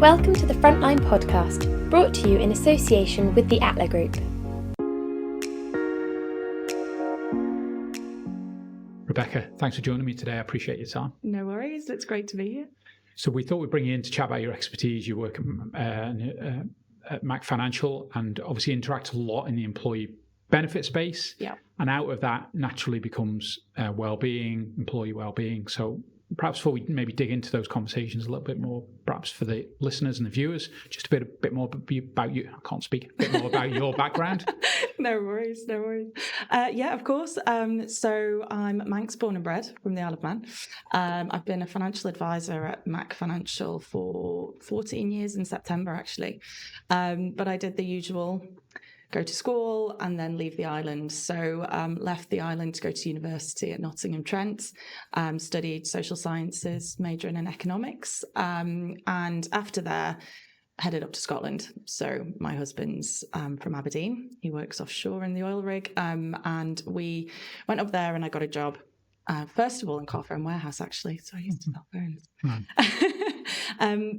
Welcome to the Frontline podcast, brought to you in association with the Atla Group. Rebecca, thanks for joining me today. I appreciate your time. No worries. It's great to be here. So we thought we'd bring you in to chat about your expertise. You work at Mac Financial and obviously interact a lot in the employee benefit space. Yeah. And out of that naturally becomes wellbeing, employee wellbeing. So perhaps before we maybe dig into those conversations a little bit more, perhaps for the listeners and the viewers, just a bit more about you. I can't speak. A bit more about your background. No worries. Yeah, of course. So I'm Manx born and bred from the Isle of Man. I've been a financial advisor at Mac Financial for 14 years in September, actually. But I did the usual, go to school and then leave the island. So left the island to go to university at Nottingham-Trent, studied social sciences, majoring in economics. And after there, headed up to Scotland. So my husband's from Aberdeen. He works offshore in the oil rig. And we went up there and I got a job, first of all in car phone warehouse, actually. So I used to sell phones.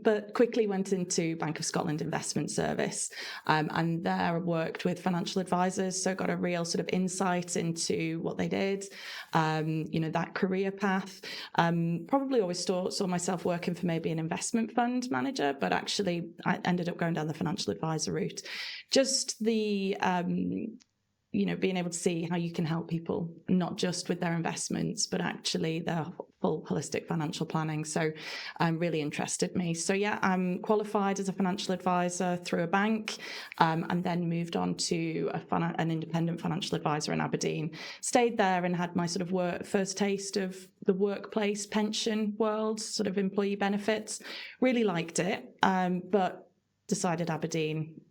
But quickly went into Bank of Scotland Investment Service. And there I worked with financial advisors. So got a real sort of insight into what they did, that career path. Probably always saw myself working for maybe an investment fund manager, but actually I ended up going down the financial advisor route. Just the being able to see how you can help people, not just with their investments, but actually their full holistic financial planning. So really interested me. So yeah, I'm qualified as a financial advisor through a bank, and then moved on to an independent financial advisor in Aberdeen. Stayed there and had my sort of first taste of the workplace pension world, sort of employee benefits. Really liked it, but decided Aberdeen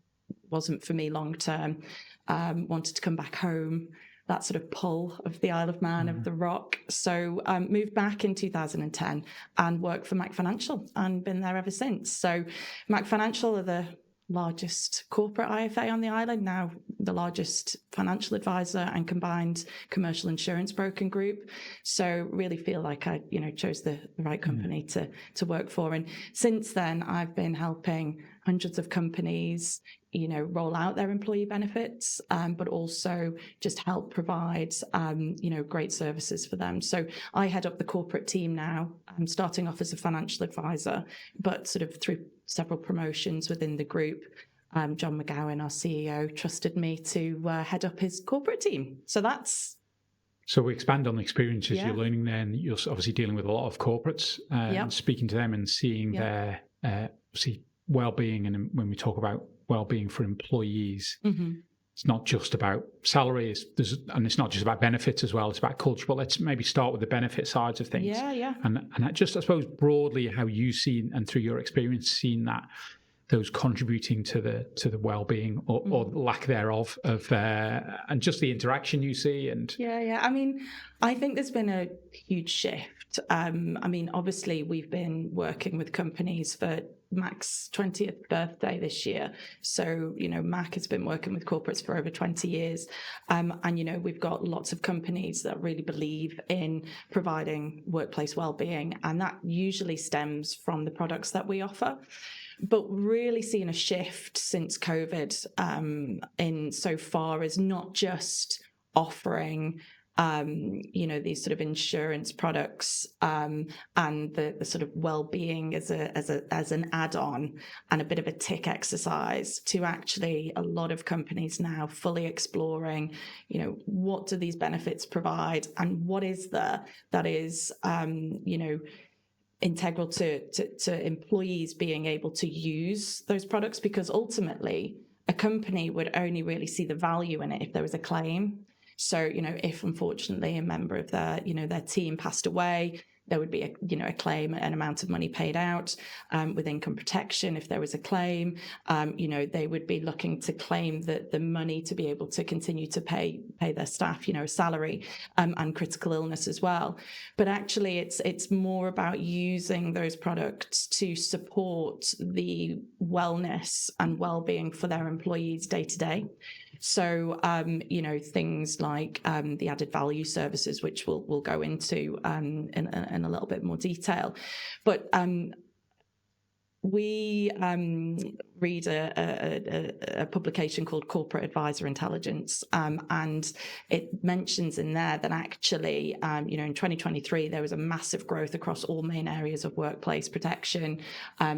wasn't for me long term. Wanted to come back home, that sort of pull of the Isle of Man, of the rock. So moved back in 2010 and worked for Mac Financial and been there ever since. So Mac Financial are the largest corporate IFA on the island, now the largest financial advisor and combined commercial insurance broking group. So really feel like I, chose the right company to work for. And since then, I've been helping hundreds of companies, roll out their employee benefits, but also just help provide, great services for them. So I head up the corporate team now. I'm starting off as a financial advisor, but sort of through several promotions within the group. John McGowan, our CEO, trusted me to head up his corporate team. So we expand on the experiences you're learning there, and you're obviously dealing with a lot of corporates, and speaking to them and seeing their well-being. And when we talk about well-being for employees, it's not just about salary, and it's not just about benefits as well, it's about culture. But let's maybe start with the benefit sides of things. And just, I suppose, broadly how you see, and through your experience, seen that those contributing to the well-being or lack thereof of and just the interaction you see. And I mean, I think there's been a huge shift. Obviously we've been working with companies for Mac's 20th birthday this year. So, Mac has been working with corporates for over 20 years. And, we've got lots of companies that really believe in providing workplace well-being. And that usually stems from the products that we offer. But really seeing a shift since COVID in so far as not just offering these sort of insurance products and the sort of well-being as an add-on and a bit of a tick exercise, to actually a lot of companies now fully exploring, what do these benefits provide and what is there that is, integral to employees being able to use those products, because ultimately a company would only really see the value in it if there was a claim. So, if unfortunately a member of their team passed away, there would be a claim, an amount of money paid out with income protection. If there was a claim, they would be looking to claim the money to be able to continue to pay their staff, a salary and critical illness as well. But actually, it's more about using those products to support the wellness and well-being for their employees day to day. So, things like the added value services, which we'll go into in a little bit more detail. But We read a publication called Corporate Advisor Intelligence, and it mentions in there that actually, in 2023, there was a massive growth across all main areas of workplace protection,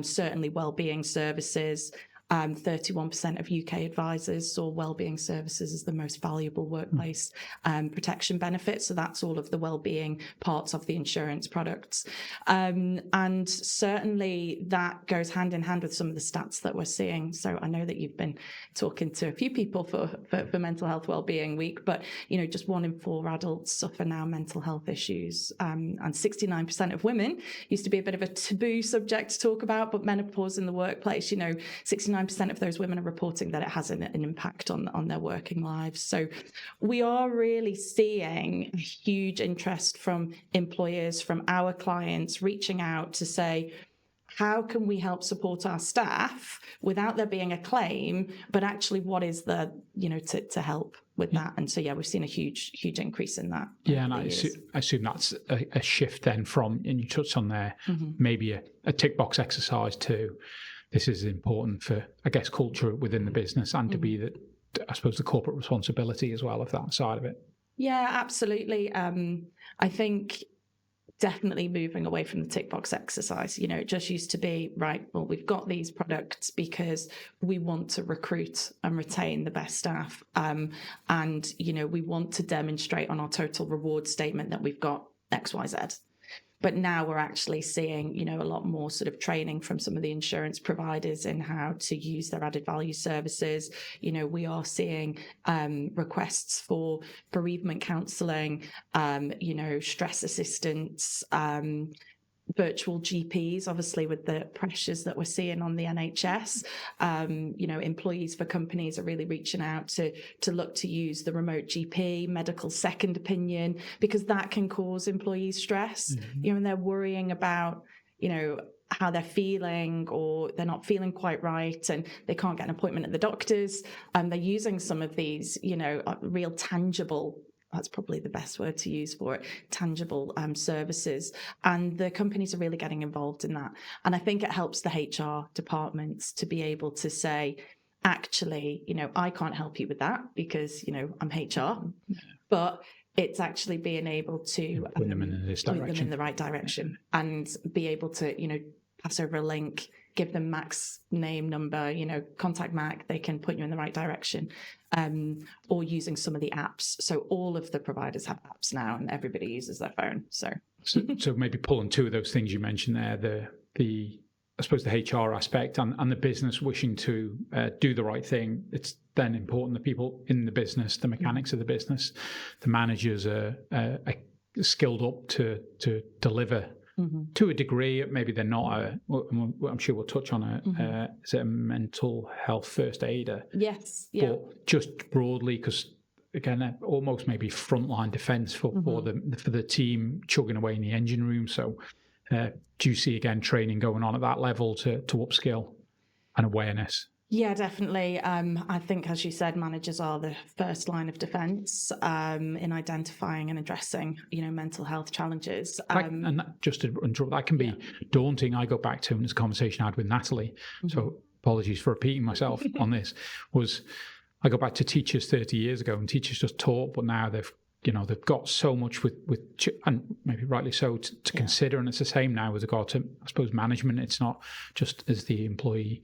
certainly wellbeing services. 31% of UK advisors saw wellbeing services as the most valuable workplace protection benefit. So that's all of the wellbeing parts of the insurance products. And certainly that goes hand in hand with some of the stats that we're seeing. So I know that you've been talking to a few people for Mental Health Wellbeing Week, but, just 1 in 4 adults suffer now mental health issues. And 69% of women used to be a bit of a taboo subject to talk about, but menopause in the workplace, 69% of those women are reporting that it has an impact on their working lives. So we are really seeing a huge interest from employers, from our clients, reaching out to say, how can we help support our staff without there being a claim, but actually what is the, to help with that? And so, we've seen a huge increase in that. Yeah, and I assume that's a shift then from, and you touched on there, maybe a tick box exercise to, this is important for, I guess, culture within the business, and to be I suppose, the corporate responsibility as well of that side of it. Yeah, absolutely. I think definitely moving away from the tick box exercise. It just used to be, right, well, we've got these products because we want to recruit and retain the best staff. And, we want to demonstrate on our total reward statement that we've got X, Y, Z. But now we're actually seeing, a lot more sort of training from some of the insurance providers in how to use their added value services. We are seeing requests for bereavement counselling, stress assistance, virtual GPs, obviously with the pressures that we're seeing on the NHS. Employees for companies are really reaching out to look to use the remote GP, medical second opinion, because that can cause employees stress. And they're worrying about, how they're feeling, or they're not feeling quite right and they can't get an appointment at the doctor's. They're using some of these, real tangible, that's probably the best word to use for it, tangible services. And the companies are really getting involved in that. And I think it helps the HR departments to be able to say, actually, I can't help you with that because, I'm HR, but it's actually being able to point them in the right direction and be able to, pass over a link, give them Mac's name, number, contact Mac, they can point you in the right direction, or using some of the apps. So all of the providers have apps now and everybody uses their phone. So maybe pulling 2 of those things you mentioned there, the I suppose the HR aspect and the business wishing to do the right thing. It's then important that people in the business, the mechanics of the business, the managers are skilled up to deliver to a degree. Maybe they're not I'm sure we'll touch on is it a mental health first aider? Yes. Yeah. But just broadly, because again, almost maybe frontline defence for the team chugging away in the engine room. So do you see, again, training going on at that level to upskill and awareness? Yeah, definitely. I think, as you said, managers are the first line of defence in identifying and addressing, mental health challenges. And that, just to interrupt, that can be daunting. I go back to this conversation I had with Natalie, so apologies for repeating myself on this, I go back to teachers 30 years ago, and teachers just taught, but now they've got so much with and maybe rightly so, to consider. And it's the same now with regard to, I suppose, management. It's not just as the employee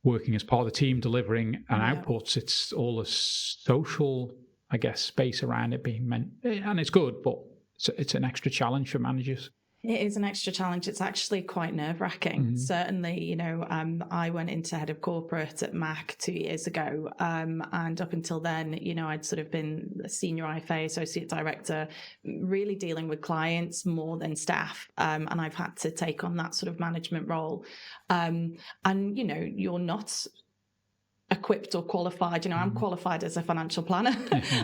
working as part of the team, delivering an output. It's all a social, I guess, space around it being meant. And it's good, but it's an extra challenge for managers. It is an extra challenge. It's actually quite nerve-wracking. Certainly, I went into head of corporate at Mac 2 years ago. And up until then, I'd sort of been a senior IFA, associate director, really dealing with clients more than staff. And I've had to take on that sort of management role. And, you're not equipped or qualified. I'm qualified as a financial planner.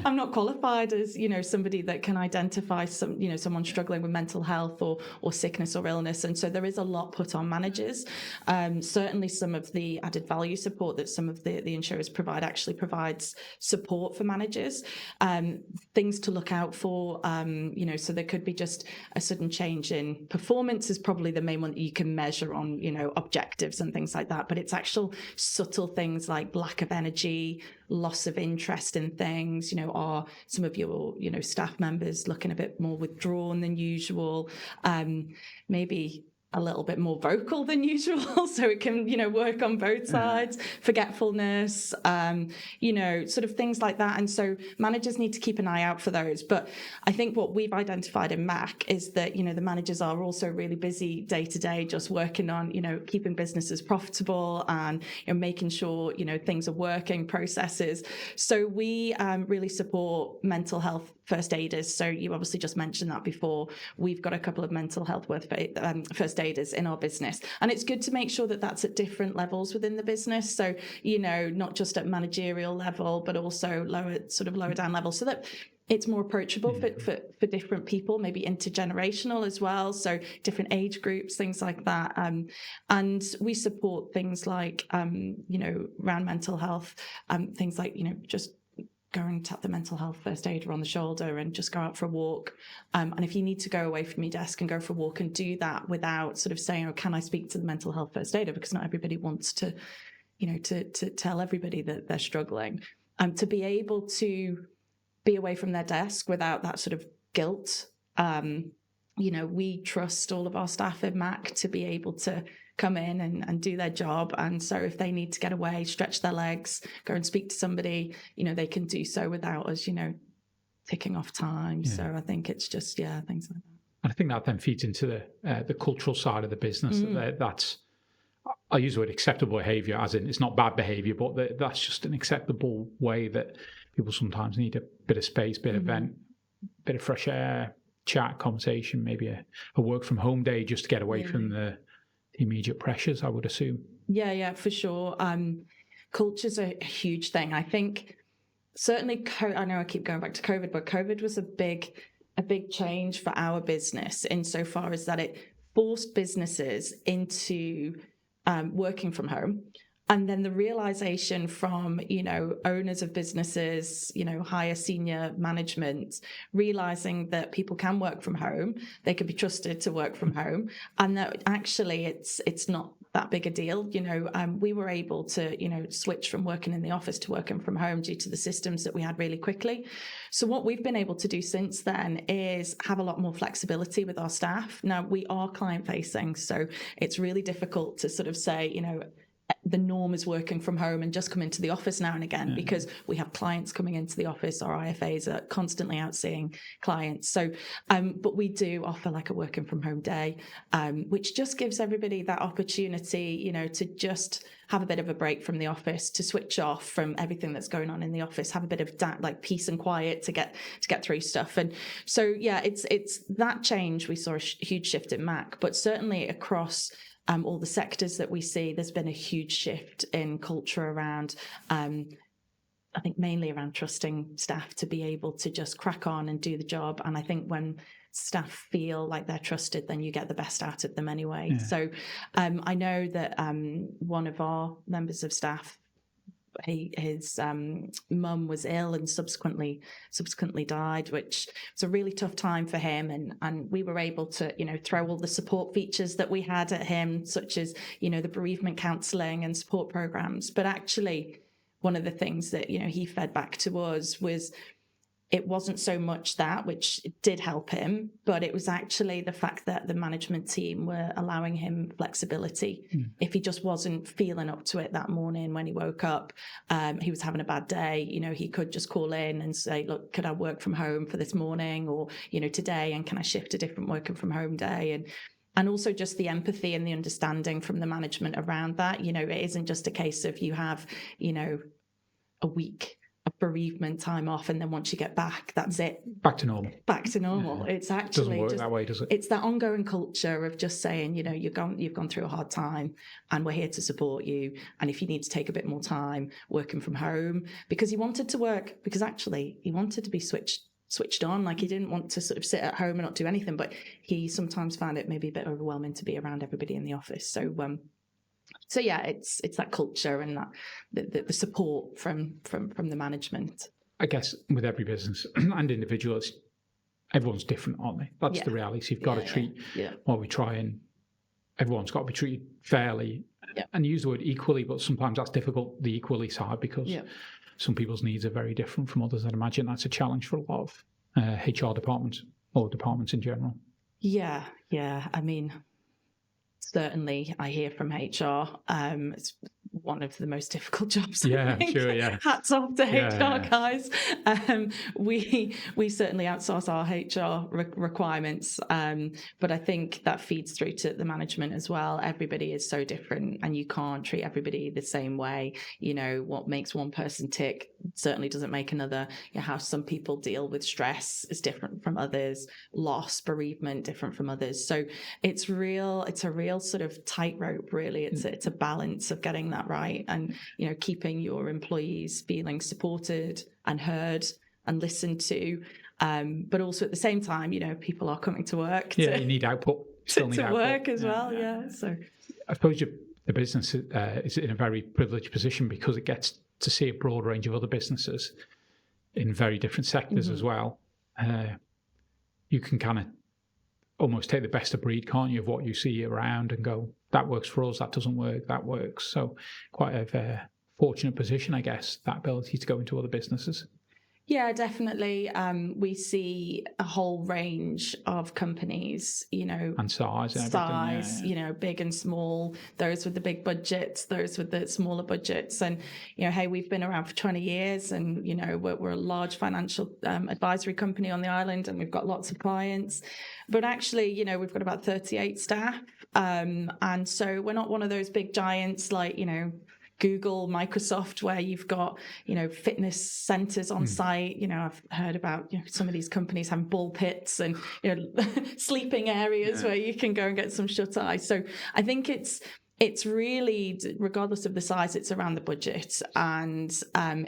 I'm not qualified as, somebody that can identify someone struggling with mental health or sickness or illness. And so there is a lot put on managers. Certainly some of the added value support that some of the insurers provide actually provides support for managers. Things to look out for, so there could be just a sudden change in performance is probably the main one that you can measure on, objectives and things like that. But it's actual subtle things like lack of energy, loss of interest in things. Are some of your, staff members looking a bit more withdrawn than usual? Maybe a little bit more vocal than usual, so it can, work on both sides. Forgetfulness, sort of things like that. And so managers need to keep an eye out for those. But I think what we've identified in MAC is that, the managers are also really busy day to day, just working on, keeping businesses profitable and making sure, things are working, processes. So we really support mental health first aiders. So you obviously just mentioned that before. We've got a couple of mental health first aiders in our business. And it's good to make sure that that's at different levels within the business. So, not just at managerial level, but also lower down level, so that it's more approachable for different people, maybe intergenerational as well. So different age groups, things like that. And we support things like, around mental health, things like, just go and tap the mental health first aider on the shoulder and just go out for a walk. And if you need to go away from your desk and go for a walk, and do that without sort of saying, oh, can I speak to the mental health first aider? Because not everybody wants to, to tell everybody that they're struggling. To be able to be away from their desk without that sort of guilt. We trust all of our staff in MAC to be able to come in and do their job. And so if they need to get away, stretch their legs, go and speak to somebody, they can do so without us, ticking off time. Yeah. So I think it's just, things like that. And I think that then feeds into the cultural side of the business. That's, I use the word acceptable behaviour, as in it's not bad behaviour, but that's just an acceptable way that people sometimes need a bit of space, bit of vent, bit of fresh air, chat, conversation, maybe a work from home day just to get away from the immediate pressures, I would assume. Yeah, for sure. Culture's a huge thing. I think certainly, I know I keep going back to COVID, but COVID was a big change for our business insofar as that it forced businesses into working from home. And then the realization from, owners of businesses, higher senior management, realizing that people can work from home, they can be trusted to work from home, and that actually it's not that big a deal. We were able to, switch from working in the office to working from home due to the systems that we had really quickly. So what we've been able to do since then is have a lot more flexibility with our staff. Now, we are client facing, so it's really difficult to sort of say, the norm is working from home and just come into the office now and again, because we have clients coming into the office. Our IFAs are constantly out seeing clients. So, but we do offer like a working from home day, which just gives everybody that opportunity, to just have a bit of a break from the office, to switch off from everything that's going on in the office, have a bit of like peace and quiet to get through stuff. And so, it's that change. We saw a huge shift in MAC, but certainly across all the sectors that we see, there's been a huge shift in culture around, I think mainly around trusting staff to be able to just crack on and do the job. And I think when staff feel like they're trusted, then you get the best out of them anyway. Yeah. So I know that one of our members of staff, his mum was ill and subsequently died, which was a really tough time for him. And we were able to, throw all the support features that we had at him, such as, the bereavement counselling and support programs. But actually, one of the things that, he fed back to us was it wasn't so much that, which did help him, but it was actually the fact that the management team were allowing him flexibility. If he just wasn't feeling up to it that morning when he woke up, he was having a bad day, he could just call in and say, look, could I work from home for this morning or, today, and can I shift a different working from home day? And also just the empathy and the understanding from the management around that. It isn't just a case of you have, a week of bereavement time off, and then once you get back, that's it. Back to normal. Back to normal. Yeah. It's actually it doesn't work that way, does it? It's that ongoing culture of just saying, you've gone through a hard time, and we're here to support you. And if you need to take a bit more time working from home, because he wanted to work, because actually he wanted to be switched on. Like, he didn't want to sort of sit at home and not do anything, but he sometimes found it maybe a bit overwhelming to be around everybody in the office. So yeah, it's that culture and that the support from the management. I guess with every business and individual, everyone's different, aren't they? That's the reality. So you've got to treat, everyone's got to be treated fairly, and use the word equally, but sometimes that's difficult, the equally side, because some people's needs are very different from others. I'd imagine that's a challenge for a lot of HR departments or departments in general. Yeah. I mean, certainly I hear from HR, it's one of the most difficult jobs. Yeah, sure, yeah. Hats off to HR guys. We certainly outsource our HR requirements, but I think that feeds through to the management as well. Everybody is so different, and you can't treat everybody the same way. What makes one person tick certainly doesn't make another. How some people deal with stress is different from others. Loss, bereavement, different from others. So it's a real sort of tightrope, really. It's a balance of getting that right, and keeping your employees feeling supported and heard and listened to, but also at the same time, people are coming to work. You need output. Still need output. Work as well. Yeah. So I suppose the business is in a very privileged position because it gets to see a broad range of other businesses in very different sectors as well. You can kind of almost take the best of breed, can't you, of what you see around and go, that works for us, that doesn't work, that works. So quite a fortunate position, I guess, that ability to go into other businesses. Yeah, definitely. We see a whole range of companies, and size, and everything, big and small, those with the big budgets, those with the smaller budgets. And, hey, we've been around for 20 years and, we're a large financial advisory company on the island, and we've got lots of clients. But actually, we've got about 38 staff. And so we're not one of those big giants like, Google, Microsoft, where you've got, fitness centers on site. I've heard about some of these companies having ball pits and, sleeping areas where you can go and get some shut eye. So I think it's really, regardless of the size, it's around the budget, and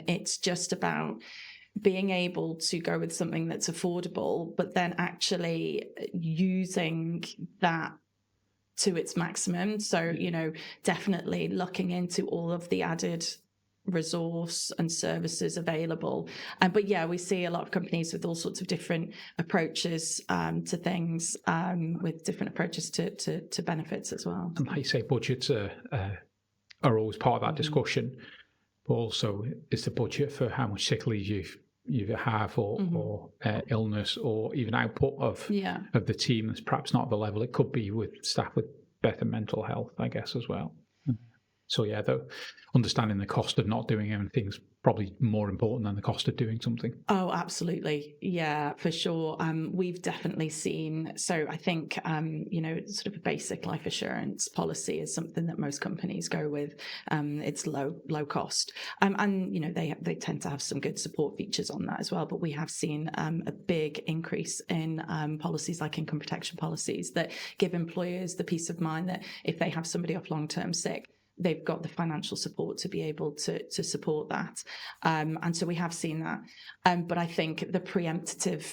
it's just about being able to go with something that's affordable, but then actually using that to its maximum. So, definitely looking into all of the added resource and services available. But yeah, we see a lot of companies with all sorts of different approaches to things, with different approaches to benefits as well. And like you say, budgets are always part of that discussion, but also is the budget for how much sick leave you have or illness or even output of the team that's perhaps not at the level it could be with staff with better mental health, I guess, as well. So understanding the cost of not doing anything is probably more important than the cost of doing something. Oh, absolutely. Yeah, for sure. We've definitely seen, so I think, sort of a basic life assurance policy is something that most companies go with. It's low cost. And, they tend to have some good support features on that as well. But we have seen a big increase in policies like income protection policies that give employers the peace of mind that if they have somebody off long-term sick, they've got the financial support to be able to support that. And so we have seen that. But I think the preemptive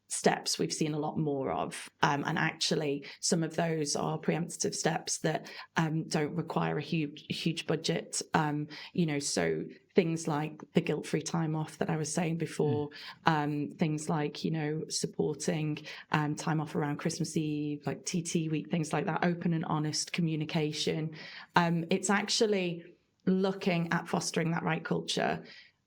steps we've seen a lot more of. And actually, some of those are preemptive steps that don't require a huge budget. So things like the guilt-free time off that I was saying before, things like, supporting time off around Christmas Eve, like TT week, things like that, open and honest communication. It's actually looking at fostering that right culture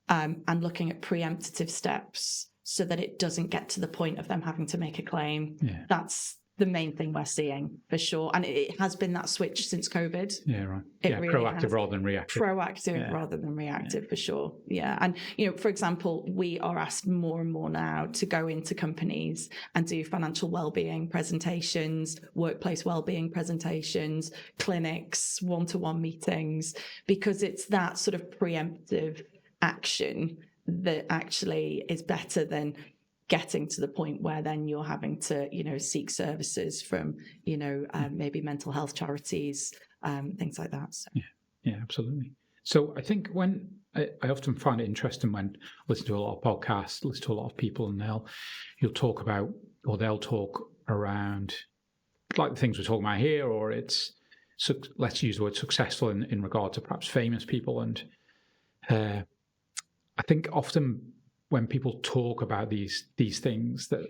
and looking at preemptive steps so that it doesn't get to the point of them having to make a claim. Yeah. That's the main thing we're seeing, for sure. And it has been that switch since COVID. Yeah, right. Really proactive rather than reactive. Proactive rather than reactive, for sure. Yeah. And, for example, we are asked more and more now to go into companies and do financial wellbeing presentations, workplace wellbeing presentations, clinics, one-to-one meetings, because it's that sort of preemptive action that actually is better than getting to the point where then you're having to, seek services from, maybe mental health charities, things like that. So. Yeah, absolutely. So I think when I often find it interesting when I listen to a lot of podcasts, listen to a lot of people, and they'll talk about, or they'll talk around like the things we're talking about here, or it's, let's use the word successful in regard to perhaps famous people. And I think often when people talk about these things, that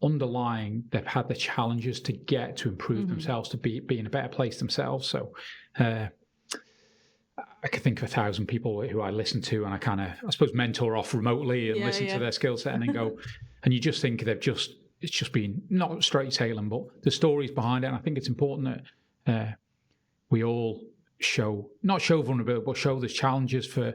underlying, they've had the challenges to get to improve themselves, to be in a better place themselves. So I can think of 1,000 people who I listen to, and I suppose mentor off remotely and listen to their skill set, and then go, and you just think it's just been not straight sailing, but the stories behind it. And I think it's important that we all not show vulnerability, but show there's challenges for,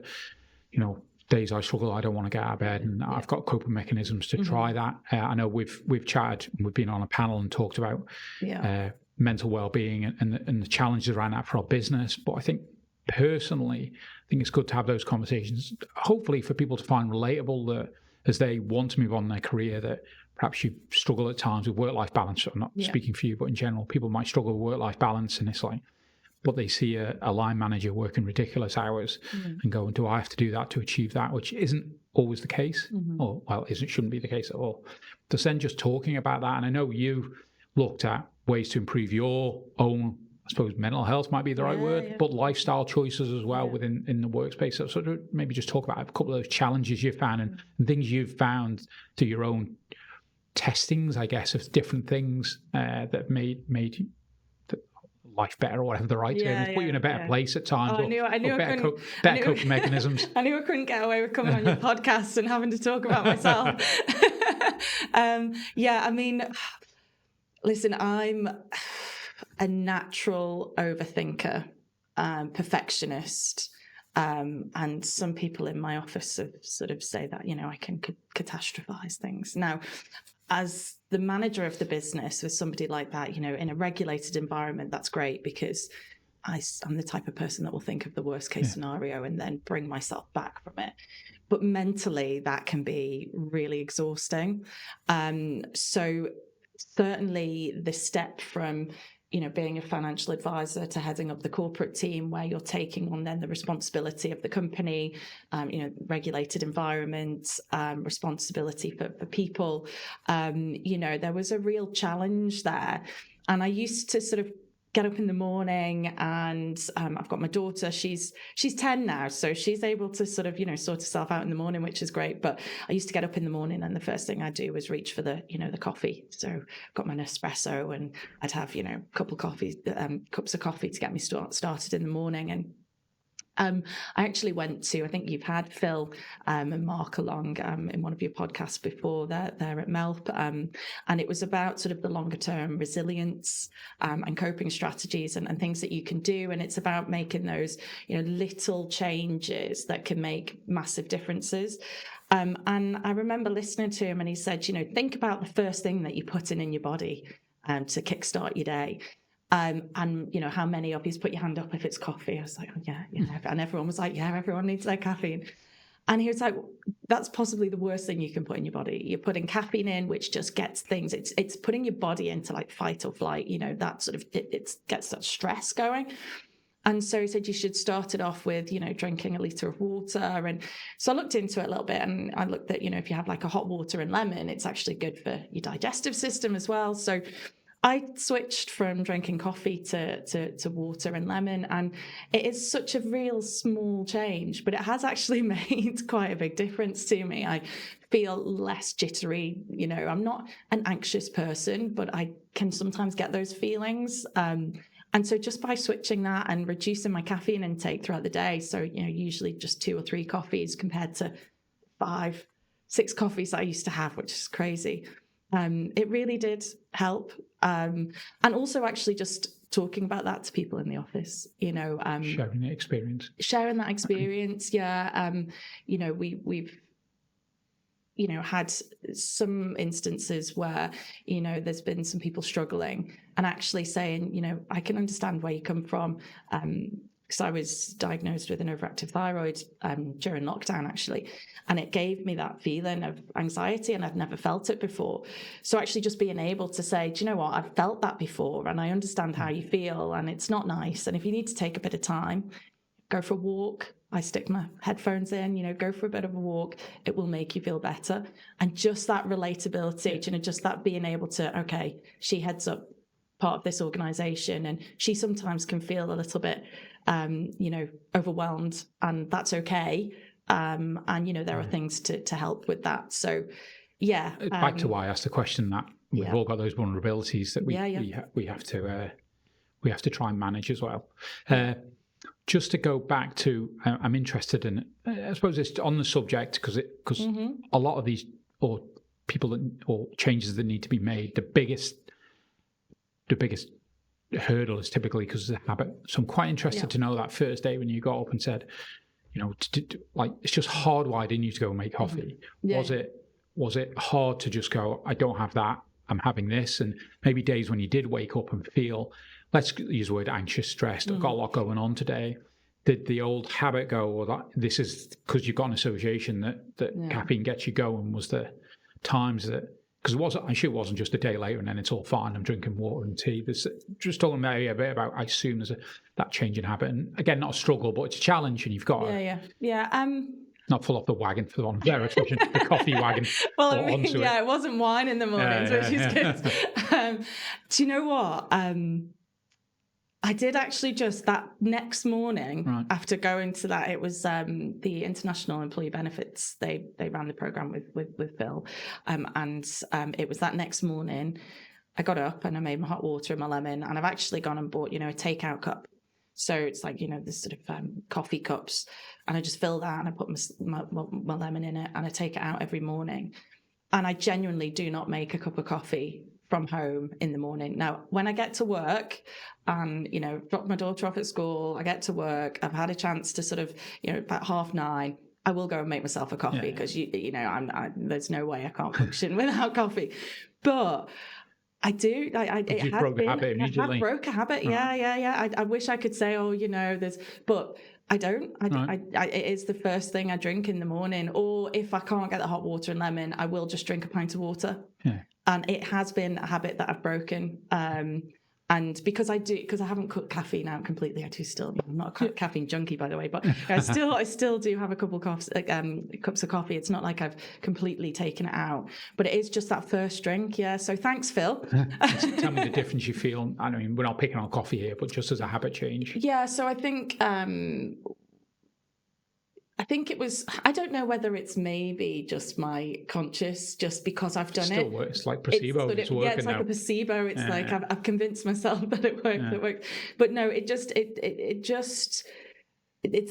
days I struggle, I don't want to get out of bed, and I've got coping mechanisms to try that. I know we've chatted, we've been on a panel and talked about mental well-being and the challenges around that for our business. But I think personally, it's good to have those conversations, hopefully for people to find relatable, that as they want to move on in their career, that perhaps you struggle at times with work-life balance. I'm not speaking for you, but in general, people might struggle with work-life balance, and it's like, but they see a line manager working ridiculous hours and go, do I have to do that to achieve that? Which isn't always the case, or shouldn't be the case at all. So then just talking about that, and I know you looked at ways to improve your own, I suppose mental health might be the right word, but lifestyle choices as well within the workspace. So sort of maybe just talk about a couple of those challenges you've found and things you've found to your own testings, I guess, of different things that made life better, or whatever the right term is, put you in a better place at times. Better coping mechanisms. I knew I couldn't get away with coming on your podcast and having to talk about myself. Listen, I'm a natural overthinker, perfectionist, and some people in my office sort of say that, I can catastrophize things. Now, as the manager of the business with somebody like that, in a regulated environment, that's great, because I'm the type of person that will think of the worst case scenario and then bring myself back from it. But mentally, that can be really exhausting. So certainly the step from being a financial advisor to heading up the corporate team, where you're taking on then the responsibility of the company, regulated environment, responsibility for people. There was a real challenge there. And I used to sort of get up in the morning, and I've got my daughter, she's 10 now, so she's able to sort of, sort herself out in the morning, which is great. But I used to get up in the morning, and the first thing I'd do was reach for the coffee. So I've got my Nespresso, and I'd have, a couple cups of coffee to get me started in the morning. And I actually went to, I think you've had Phil and Mark along in one of your podcasts before. They're at MELP, and it was about sort of the longer term resilience and coping strategies and things that you can do. And it's about making those, little changes that can make massive differences. And I remember listening to him, and he said, think about the first thing that you put in your body to kickstart your day. And how many of you put your hand up if it's coffee? I was like, oh, yeah. And everyone was like, yeah, everyone needs their caffeine. And he was like, that's possibly the worst thing you can put in your body. You're putting caffeine in, which just gets things, it's putting your body into like fight or flight, that sort of, it gets that stress going. And so he said you should start it off with, drinking a litre of water. And so I looked into it a little bit, and I looked at, if you have like a hot water and lemon, it's actually good for your digestive system as well. So I switched from drinking coffee to water and lemon, and it is such a real small change, but it has actually made quite a big difference to me. I feel less jittery. I'm not an anxious person, but I can sometimes get those feelings. And so just by switching that and reducing my caffeine intake throughout the day, so, usually just 2 or 3 coffees compared to 5, 6 coffees I used to have, which is crazy. It really did help. And also actually just talking about that to people in the office, sharing that experience. Yeah. We've had some instances where, there's been some people struggling, and actually saying, I can understand where you come from. because I was diagnosed with an overactive thyroid during lockdown, actually. And it gave me that feeling of anxiety, and I've never felt it before. So actually just being able to say, do you know what, I've felt that before, and I understand how you feel, and it's not nice. And if you need to take a bit of time, go for a walk. I stick my headphones in, go for a bit of a walk. It will make you feel better. And just that relatability, just that being able to, okay, she heads up part of this organization, and she sometimes can feel a little bit, overwhelmed, and that's okay. And, there are things to help with that. So, yeah. Back to why I asked the question, that we've all got those vulnerabilities that we have to try and manage as well. Just to go back to, I'm interested in, I suppose it's on the subject, because a lot of these, or changes that need to be made, the biggest hurdle is typically because of the habit. So I'm quite interested to know that first day when you got up and said, it's just hardwired in you to go and make coffee. Was it hard to just go, I don't have that, I'm having this? And maybe days when you did wake up and feel, let's use the word anxious, stressed, I've got a lot going on today. Did the old habit go, or that this is because you've got an association that caffeine gets you going? Was there times that, because it wasn't just a day later and then it's all fine, I'm drinking water and tea. There's just talking maybe a bit about, I assume there's that change in habit. And again, not a struggle, but it's a challenge, and you've got to not fall off the wagon for the one there, especially the coffee wagon. Well, it wasn't wine in the mornings, which is good. Do you know what? I did actually just that next morning after going to that. It was the International Employee Benefits. They ran the program with Phil, and it was that next morning. I got up and I made my hot water and my lemon, and I've actually gone and bought a takeout cup. So it's like this sort of coffee cups, and I just fill that and I put my lemon in it, and I take it out every morning. And I genuinely do not make a cup of coffee from home in the morning. Now, when I get to work and, drop my daughter off at school, I get to work, I've had a chance to sort of, about 9:30, I will go and make myself a coffee, because, there's no way I can't function without coffee. But I do. I broke a habit immediately. I broke a habit. Yeah. I wish I could say, but I don't. It is the first thing I drink in the morning. Or if I can't get the hot water and lemon, I will just drink a pint of water. Yeah. And it has been a habit that I've broken. And because I haven't cut caffeine out completely, I do still. I'm not a caffeine junkie, by the way, but I still do have a couple cups of coffee. It's not like I've completely taken it out, but it is just that first drink. Yeah. So thanks, Phil. Tell me the difference you feel. I mean, we're not picking on coffee here, but just as a habit change. Yeah. So I think it was, I don't know whether it's maybe just my conscious, just because I've done it. It's like placebo. It's working it's like now. A placebo. It's like I've convinced myself that it works. It works. But no, it's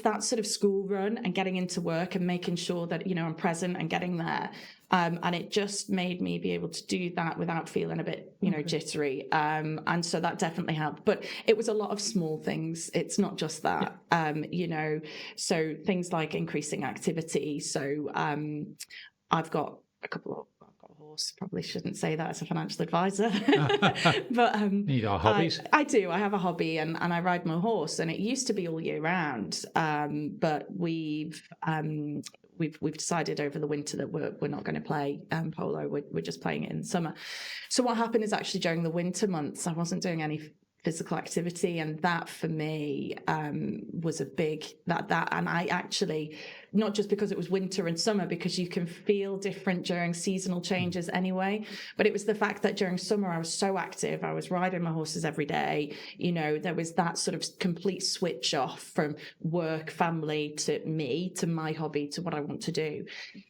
that sort of school run and getting into work and making sure that, I'm present and getting there. And it just made me be able to do that without feeling a bit, jittery. And so that definitely helped. But it was a lot of small things. It's not just that, so things like increasing activity. So I've got a horse. Probably shouldn't say that as a financial advisor. But need our hobbies. I do. I have a hobby, and I ride my horse, and it used to be all year round. But we've decided over the winter that we're not going to play polo. We're just playing it in the summer. So what happened is actually during the winter months, I wasn't doing any physical activity, and that for me was a big that and I actually, not just because it was winter and summer, because you can feel different during seasonal changes anyway, but it was the fact that during summer I was so active, I was riding my horses every day, there was that sort of complete switch off from work, family, to me, to my hobby, to what I want to do,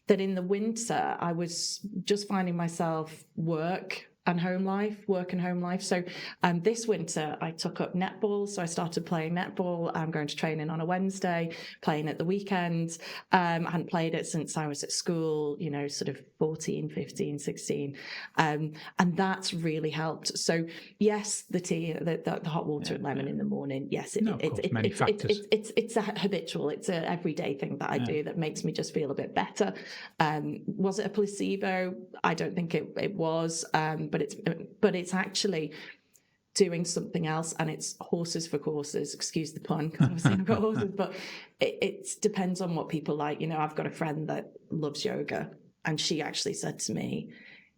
that in the winter I was just finding myself work and home life. So this winter I took up netball. So I started playing netball. I'm going to training on a Wednesday, playing at the weekend. I hadn't played it since I was at school, sort of 14, 15, 16. And that's really helped. So yes, the tea, the hot water and lemon in the morning. Yes, it's a habitual, it's a everyday thing that I do that makes me just feel a bit better. Was it a placebo? I don't think it was. But it's actually doing something else, and it's horses for courses, excuse the pun, because obviously I've got horses, but it depends on what people like. I've got a friend that loves yoga, and she actually said to me,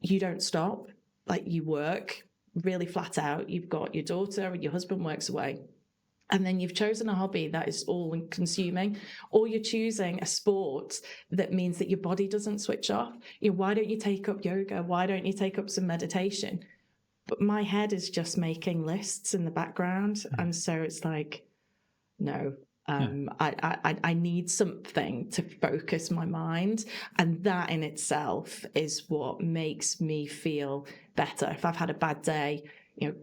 you don't stop, like you work really flat out, you've got your daughter and your husband works away, and then you've chosen a hobby that is all consuming, or you're choosing a sport that means that your body doesn't switch off. Why don't you take up yoga? Why don't you take up some meditation? But my head is just making lists in the background. And so it's like, no, I need something to focus my mind. And that in itself is what makes me feel better. If I've had a bad day,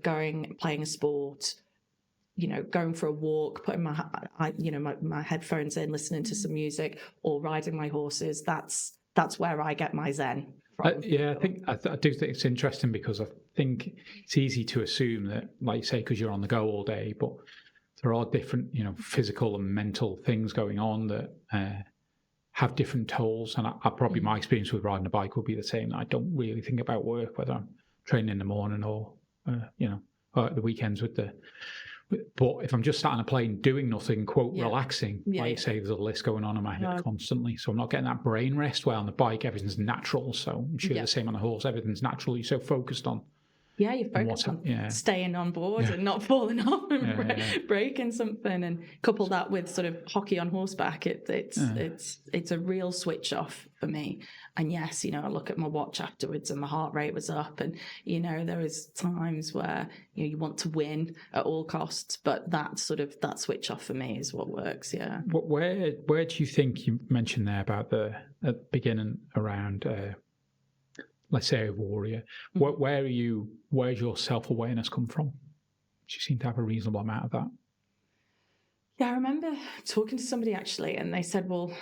playing a sport, going for a walk, putting my headphones in, listening to some music, or riding my horses, that's where I get my zen. I do think it's interesting, because I think it's easy to assume that, like you say, because you're on the go all day, but there are different, physical and mental things going on that have different tolls. And I probably my experience with riding a bike would be the same. I don't really think about work, whether I'm training in the morning or or at the weekends But if I'm just sat on a plane doing nothing, relaxing, like you say, there's a list going on in my head constantly. So I'm not getting that brain rest, where on the bike, everything's natural. So I'm sure the same on the horse, everything's natural. You're so focused on. Yeah, you're focused on staying on board and not falling off and breaking something. And couple that with sort of hockey on horseback, it's a real switch off for me. And yes, I look at my watch afterwards and my heart rate was up, and there was times where you want to win at all costs, but that switch off for me is what works. Yeah. Where do you think, you mentioned there about at the beginning around let's say a warrior, where's your self-awareness come from? You seem to have a reasonable amount of that. Yeah, I remember talking to somebody actually, and they said, well,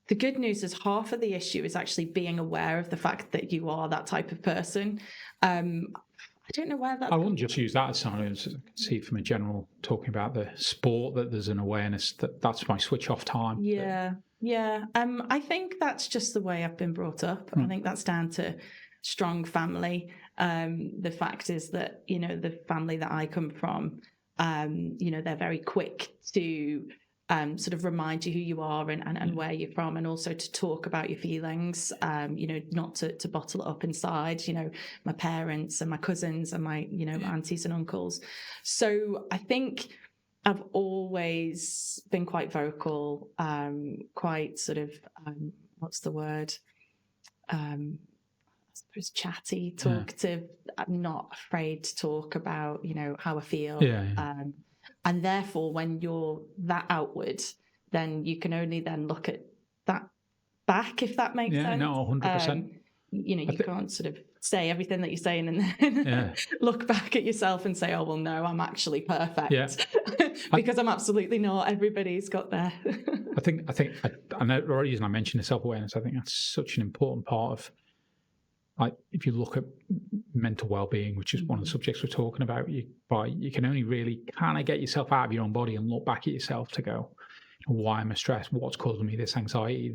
the good news is half of the issue is actually being aware of the fact that you are that type of person. I don't know where that. I wouldn't just use that as something. I can see from a general talking about the sport that there's an awareness that's my switch off time. Yeah. I think that's just the way I've been brought up. I think that's down to strong family. The fact is that, the family that I come from, they're very quick to sort of remind you who you are and where you're from, and also to talk about your feelings, not to bottle it up inside, my parents and my cousins and my, aunties and uncles. So I think I've always been quite vocal, quite sort of, what's the word? I suppose chatty, talkative. I'm not afraid to talk about, how I feel. And therefore, when you're that outward, then you can only then look at that back, if that makes sense. Yeah, no, 100%. You can't sort of say everything that you're saying and then look back at yourself and say, oh, well, no, I'm actually perfect. Yeah. Because I'm absolutely not. Everybody's got their... I think the reason I mentioned the self-awareness, I think that's such an important part of, like, if you look at mental well-being, which is one of the subjects we're talking about, you can only really kind of get yourself out of your own body and look back at yourself to go, why am I stressed? What's causing me this anxiety?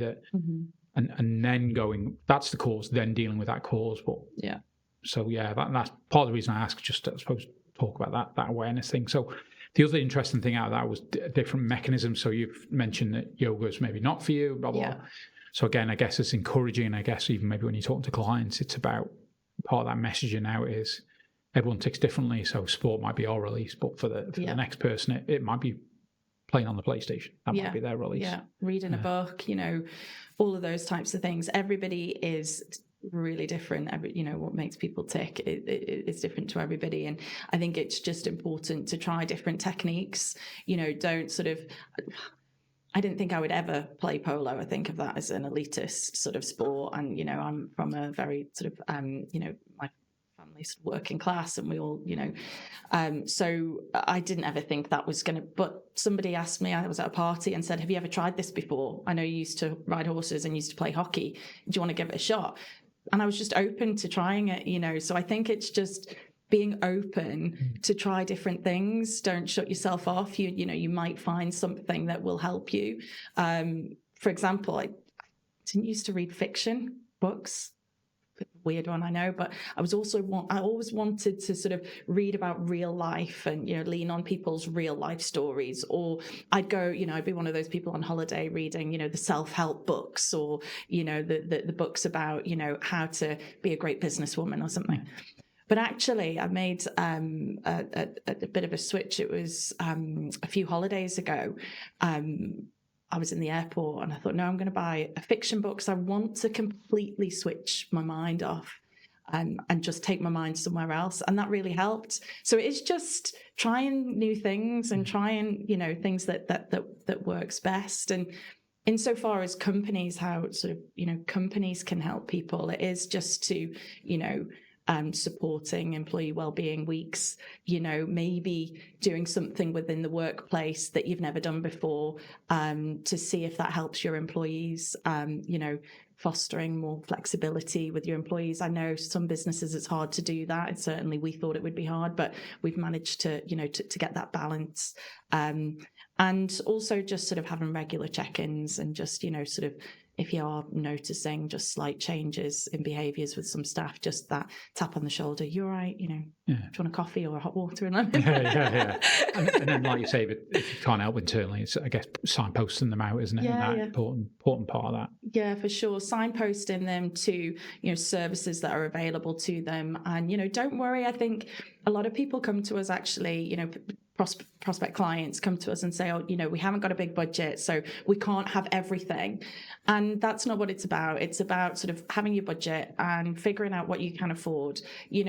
And then going, that's the cause, then dealing with that cause. But that's part of the reason I asked, just I suppose talk about that awareness thing. So the other interesting thing out of that was different mechanisms. So you've mentioned that yoga is maybe not for you, blah, blah, blah. So again, I guess it's encouraging. I guess even maybe when you're talking to clients, it's about part of that messaging out is everyone ticks differently. So sport might be our release, but for the next person, it might be playing on the PlayStation. That might be their release. Yeah, reading a book, all of those types of things. Everybody is really different. What makes people tick is different to everybody. And I think it's just important to try different techniques. Don't sort of... I didn't think I would ever play polo. I think of that as an elitist sort of sport. And, I'm from a very sort of, my family's working class, and we all, so I didn't ever think that was going to, but somebody asked me, I was at a party and said, have you ever tried this before? I know you used to ride horses and used to play hockey. Do you want to give it a shot? And I was just open to trying it, so I think it's just being open to try different things. Don't shut yourself off. You might find something that will help you. For example, I didn't used to read fiction books. weird one, I know, but I always wanted to sort of read about real life and, lean on people's real life stories. Or I'd go, I'd be one of those people on holiday reading, the self-help books, or, the books about, how to be a great businesswoman or something. But actually, I made a bit of a switch. It was a few holidays ago. I was in the airport and I thought, no, I'm going to buy a fiction book because I want to completely switch my mind off and just take my mind somewhere else. And that really helped. So it's just trying new things and trying, things that works best. And insofar as companies, how sort of, companies can help people, it is just to, supporting employee wellbeing weeks, maybe doing something within the workplace that you've never done before, to see if that helps your employees, fostering more flexibility with your employees. I know some businesses it's hard to do that. And certainly we thought it would be hard, but we've managed to, to get that balance. And also just sort of having regular check-ins and just, sort of, if you are noticing just slight changes in behaviours with some staff, just that tap on the shoulder, you're right, do you want a coffee or a hot water and lemon? Yeah. And then, like you say, if you can't help internally, it's, I guess, signposting them out, isn't it? Yeah, and that important part of that. Yeah, for sure. Signposting them to, services that are available to them. And, don't worry, I think a lot of people come to us actually, prospect clients come to us and say, we haven't got a big budget, so we can't have everything. And that's not what it's about. It's about sort of having your budget and figuring out what you can afford.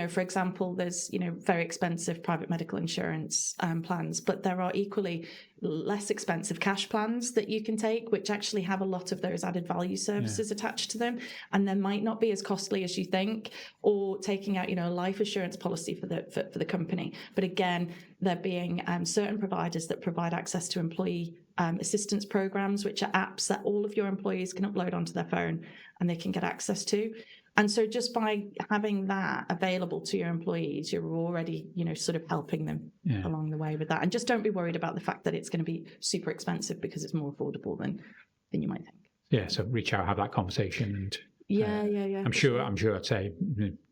For example, there's, very expensive private medical insurance plans, but there are equally less expensive cash plans that you can take, which actually have a lot of those added value services attached to them. And they might not be as costly as you think, or taking out, a life assurance policy for the company. But again, there being certain providers that provide access to employee assistance programs, which are apps that all of your employees can upload onto their phone and they can get access to. And so just by having that available to your employees, you're already, sort of helping them along the way with that. And just don't be worried about the fact that it's going to be super expensive, because it's more affordable than you might think. Yeah, so reach out, have that conversation, and I'm sure I'd say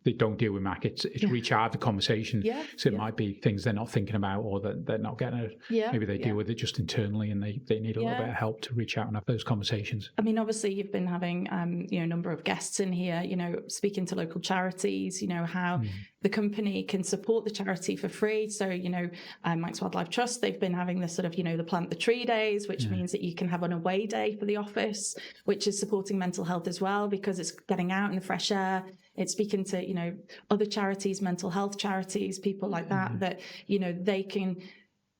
they don't deal with Mac. It's reach out, have the conversation. So it might be things they're not thinking about, or that they're not getting it. Maybe they deal with it just internally, and they need a little bit of help to reach out and have those conversations. I mean, obviously you've been having a number of guests in here, speaking to local charities, how the company can support the charity for free. So, Mike's Wildlife Trust, they've been having this sort of, the Plant the Tree days, which means that you can have an away day for the office, which is supporting mental health as well, because it's getting out in the fresh air. It's speaking to, other charities, mental health charities, people like that, that, they can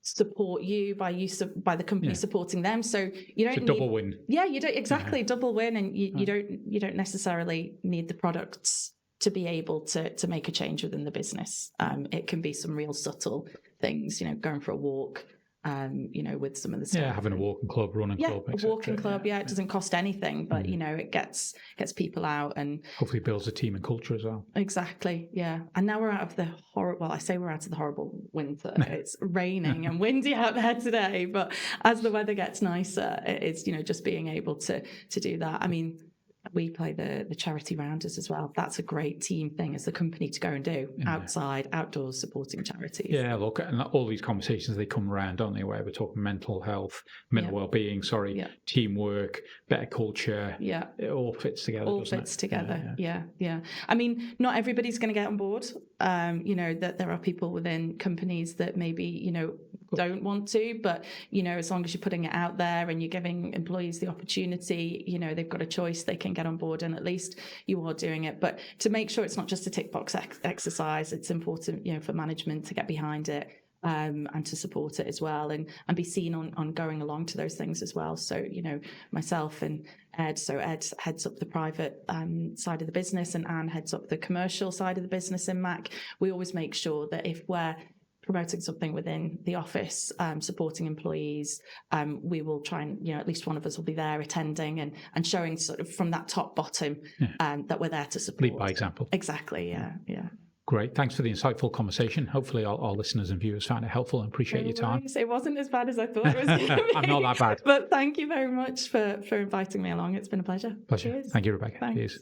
support you by the company supporting them. So you don't need double win. Yeah, you don't exactly double win, and you don't necessarily need the products to be able to make a change within the business. It can be some real subtle things, going for a walk, with some of the stuff. Yeah, having a walking club, running club, a walking club. It doesn't cost anything, but it gets people out, and hopefully builds a team and culture as well. Exactly, yeah. And now we're out of the horrible winter. It's raining and windy out there today, but as the weather gets nicer, it's just being able to do that. I mean, we play the charity rounders as well. That's a great team thing as the company to go and do outside, outdoors, supporting charities. Yeah, look, and all these conversations, they come around, don't they, where we're talking mental health, mental well-being, teamwork, better culture. Yeah. It all fits together, Yeah. I mean, not everybody's going to get on board. That there are people within companies that maybe, don't want to, but, as long as you're putting it out there and you're giving employees the opportunity, they've got a choice, they can get on board, and at least you are doing it. But to make sure it's not just a tick box exercise, it's important, for management to get behind it, and to support it as well, and be seen on going along to those things as well. So, myself and Ed, so Ed heads up the private side of the business, and Anne heads up the commercial side of the business in Mac. We always make sure that if we're promoting something within the office, supporting employees, we will try and, at least one of us will be there attending and showing sort of from that top bottom that we're there to support. Lead by example. Exactly, yeah. Great. Thanks for the insightful conversation. Hopefully our listeners and viewers found it helpful and appreciate your time. It wasn't as bad as I thought it was going to be. I'm not that bad. But thank you very much for inviting me along. It's been a pleasure. Cheers. Thank you, Rebecca. Thanks. Cheers.